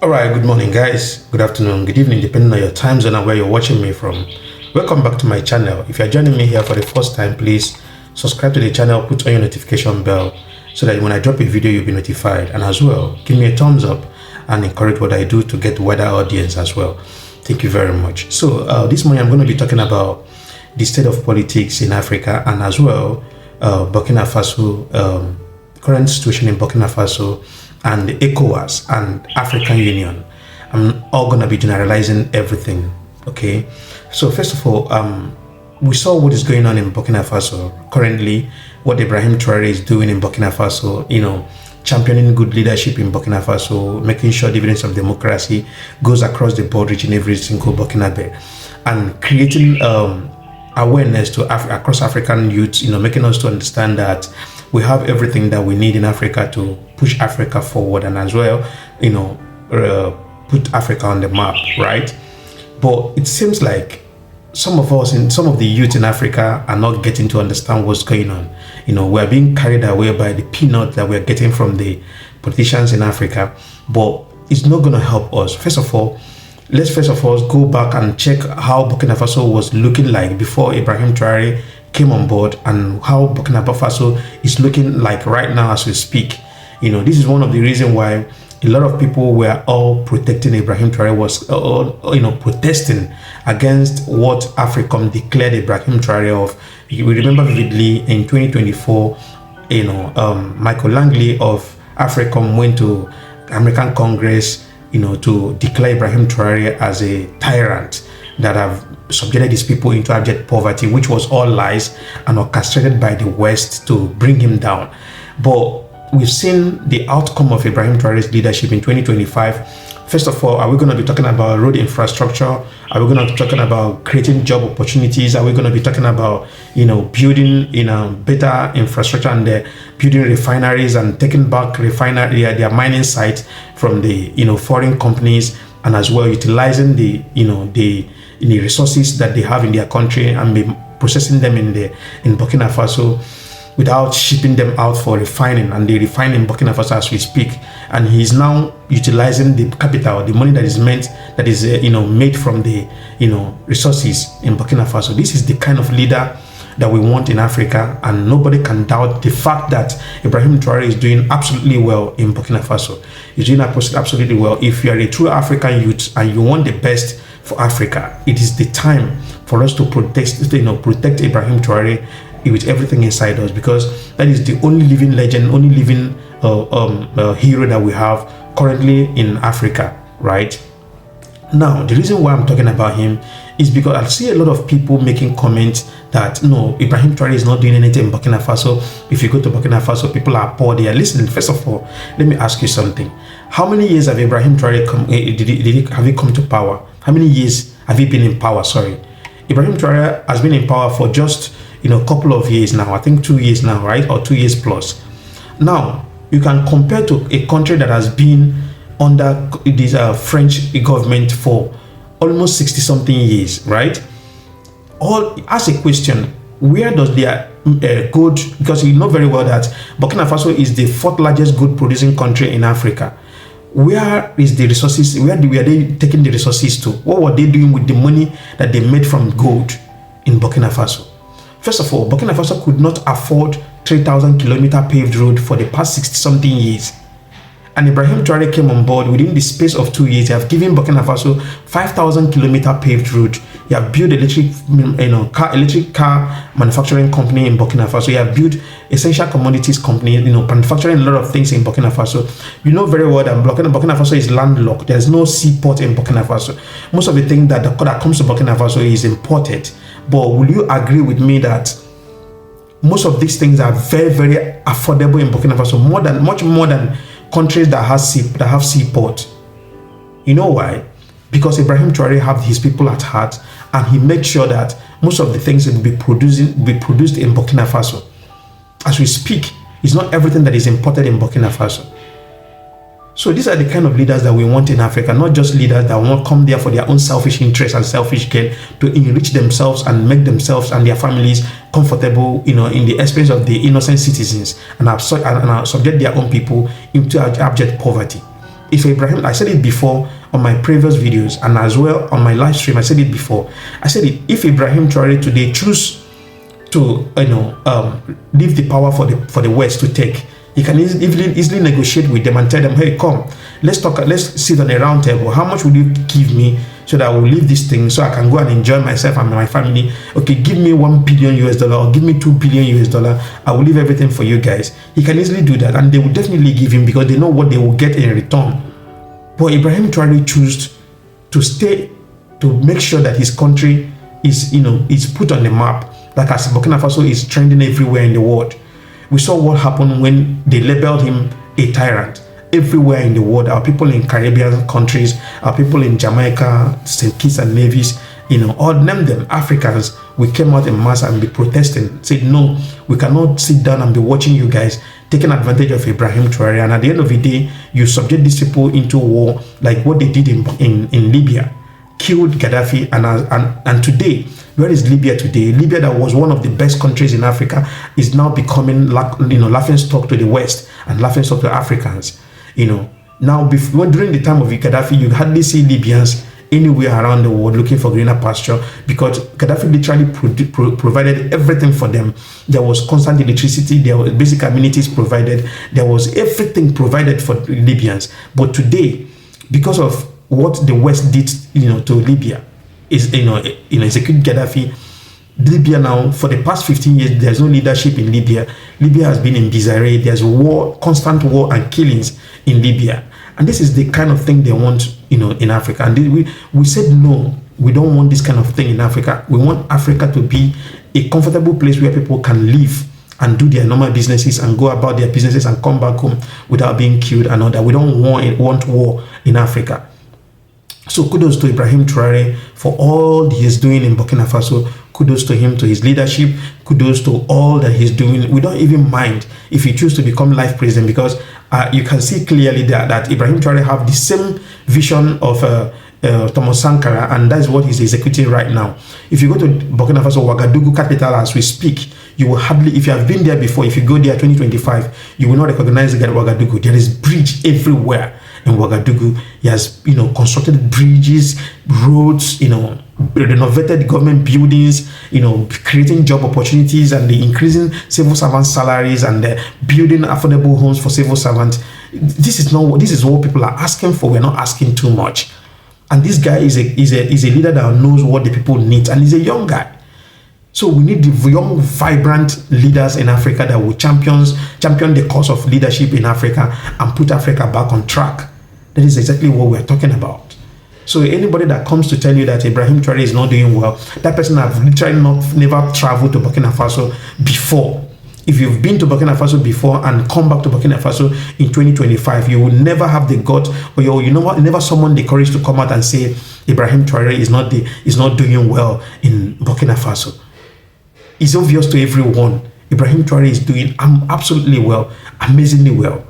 All right, good morning, guys. Good afternoon, good evening, depending on your time zone and where you're watching me from. Welcome back to my channel. If you're joining me here for the first time, please subscribe to the channel, put on your notification bell so that when I drop a video, you'll be notified. And as well, give me a thumbs up and encourage what I do to get wider audience as well. Thank you very much. So this morning, I'm going to be talking about the state of politics in Africa and as well, Burkina Faso, current situation in Burkina Faso, and the ECOWAS and African Union. I'm all going to be generalizing everything, okay? So first of all, we saw what is going on in Burkina Faso currently, what Ibrahim Traoré is doing in Burkina Faso, championing good leadership in Burkina Faso, making sure dividends of democracy goes across the board, reaching every single Burkinabe, and creating awareness to across African youth, making us to understand that we have everything that we need in Africa to push Africa forward and as well, put Africa on the map, right? But it seems like some of us and some of the youth in Africa are not getting to understand what's going on. We're being carried away by the peanut that we're getting from the politicians in Africa, but it's not going to help us. Let's first of all go back and check how Burkina Faso was looking like before Ibrahim Traoré came on board and how Burkina Faso is looking like right now as we speak. This is one of the reasons why a lot of people were all protecting Ibrahim Traoré, was protesting against what AFRICOM declared Ibrahim Traoré of. We remember vividly in 2024, Michael Langley of AFRICOM went to American Congress, to declare Ibrahim Traoré as a tyrant that have subjected these people into abject poverty, which was all lies and orchestrated by the West to bring him down. But we've seen the outcome of Ibrahim Traoré's leadership in 2025. First of all, are we going to be talking about road infrastructure? Are we going to be talking about creating job opportunities? Are we going to be talking about, building, better infrastructure and building refineries and taking back their mining sites from the, foreign companies, and as well utilizing the resources that they have in their country and be processing them in Burkina Faso without shipping them out for refining, and they refine in Burkina Faso as we speak. And he's now utilizing the capital, the money that is made from the resources in Burkina Faso. This is the kind of leader that we want in Africa, and nobody can doubt the fact that Ibrahim Traoré is doing absolutely well in Burkina Faso. He's doing absolutely well. If you are a true African youth and you want the best for Africa, it is the time for us to protect Ibrahim Traoré with everything inside us, because that is the only living legend, only living hero that we have currently in Africa, right? Now, the reason why I'm talking about him is because I see a lot of people making comments that no, Ibrahim Traoré is not doing anything in Burkina Faso. If you go to Burkina Faso, people are poor there. Listen, first of all, let me ask you something. How many years have Ibrahim Traoré have he come to power? How many years have he been in power? Sorry, Ibrahim Traoré has been in power for just a couple of years now. I think 2 years now, right? Or 2 years plus. Now, you can compare to a country that has been under this French government for almost 60-something years, right? Ask a question, where does their gold, because you know very well that Burkina Faso is the 4th largest gold producing country in Africa. Where is the resources? Were they taking the resources to? What were they doing with the money that they made from gold in Burkina Faso? First of all, Burkina Faso could not afford 3,000-kilometer paved road for the past 60-something years. And Ibrahim Traoré came on board within the space of 2 years. They have given Burkina Faso 5,000-kilometer paved road. You have built electric car manufacturing company in Burkina Faso. You have built essential commodities company, manufacturing a lot of things in Burkina Faso. You know very well that Burkina Faso is landlocked. There's no seaport in Burkina Faso. Most of the things that comes to Burkina Faso is imported. But will you agree with me that most of these things are very, very affordable in Burkina Faso, much more than countries that have seaport? You know why? Because Ibrahim Traoré have his people at heart, and he makes sure that most of the things will be produced in Burkina Faso. As we speak, it's not everything that is imported in Burkina Faso. So these are the kind of leaders that we want in Africa, not just leaders that won't come there for their own selfish interests and selfish gain to enrich themselves and make themselves and their families comfortable, in the expense of the innocent citizens, and subject their own people into abject poverty. if Ibrahim, I said it before on my previous videos and as well on my live stream, I said it before. I said it, if Ibrahim Traoré today choose to leave the power for the West to take, he can easily negotiate with them and tell them, hey, come, let's sit on a round table. How much will you give me so that I will leave this thing so I can go and enjoy myself and my family? Okay, give me $1 billion or give me $2 billion. I will leave everything for you guys. He can easily do that, and they will definitely give him because they know what they will get in return. But Ibrahim Traoré chose to stay to make sure that his country is put on the map. Like as Burkina Faso is trending everywhere in the world. We saw what happened when they labeled him a tyrant. Everywhere in the world, our people in Caribbean countries, our people in Jamaica, St. Kitts and Nevis, all name them, Africans, we came out in mass and be protesting, said, no, we cannot sit down and be watching you guys taking advantage of Ibrahim Traoré. And at the end of the day, you subject these people into war like what they did in Libya, killed Gaddafi, and today, where is Libya today? Libya, that was one of the best countries in Africa, is now becoming laughing stock to the West and laughing stock to Africans. Now during the time of Gaddafi, you hardly see Libyans anywhere around the world looking for greener pasture because Gaddafi literally provided everything for them. There was constant electricity, there was basic amenities provided, there was everything provided for Libyans. But today, because of what the West did, to Libya, is execute Gaddafi. Libya now, for the past 15 years, there's no leadership in Libya. Libya has been in disarray. There's war, constant war and killings in Libya. And this is the kind of thing they want, in Africa. And we said, no, we don't want this kind of thing in Africa. We want Africa to be a comfortable place where people can live and do their normal businesses and go about their businesses and come back home without being killed and all that. We don't want war in Africa. So kudos to Ibrahim Traoré for all he is doing in Burkina Faso. Kudos to him, to his leadership. Kudos to all that he's doing. We don't even mind if he chooses to become life president because you can see clearly that Ibrahim Traoré have the same vision of Thomas Sankara, and that's what he's executing right now. If you go to Burkina Faso, Ouagadougou capital as we speak, you will hardly, if you have been there before, if you go there 2025, you will not recognize Ouagadougou. There is bridge everywhere in Ouagadougou. He has, constructed bridges, roads, renovated government buildings, creating job opportunities and the increasing civil servant salaries and building affordable homes for civil servants. This is what people are asking for. We're not asking too much. And this guy is a leader that knows what the people need, and he's a young guy. So we need the young, vibrant leaders in Africa that will champion the cause of leadership in Africa and put Africa back on track. That is exactly what we're talking about. So anybody that comes to tell you that Ibrahim Traoré is not doing well, that person have literally never traveled to Burkina Faso before. If you've been to Burkina Faso before and come back to Burkina Faso in 2025, you will never have the gut, or you never summon the courage to come out and say Ibrahim Traoré is not doing well in Burkina Faso. It's obvious to everyone. Ibrahim Traoré is doing absolutely well, amazingly well.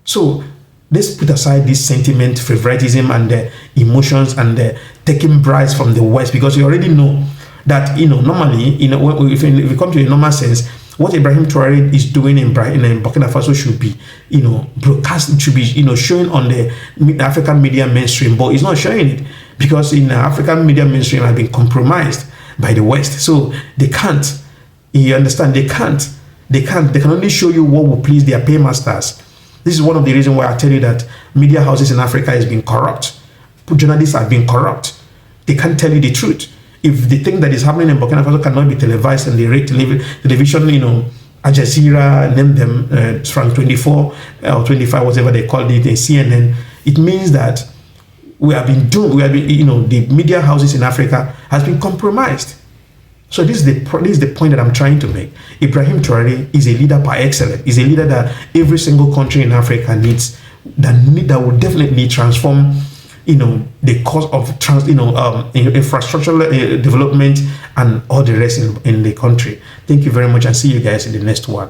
So let's put aside this sentiment, favoritism, and the emotions and taking bribes from the West, because you already know that normally, if we come to a normal sense, what Ibrahim Traoré is doing in Burkina Faso should be, broadcast. It should be, showing on the African media mainstream, but it's not showing it because in African media mainstream has been compromised by the West, so they can't. You understand? They can't. They can only show you what will please their paymasters. This is one of the reasons why I tell you that media houses in Africa has been corrupt. Journalists have been corrupt. They can't tell you the truth. If the thing that is happening in Burkina Faso cannot be televised and the television, Al Jazeera, name them, France 24 or 25, whatever they called it, CNN, it means that the media houses in Africa has been compromised. So this is the point that I'm trying to make. Ibrahim Traoré is a leader par excellence. He's a leader that every single country in Africa needs, that will definitely transform the cause of infrastructural development and all the rest in the country. Thank you very much, and see you guys in the next one.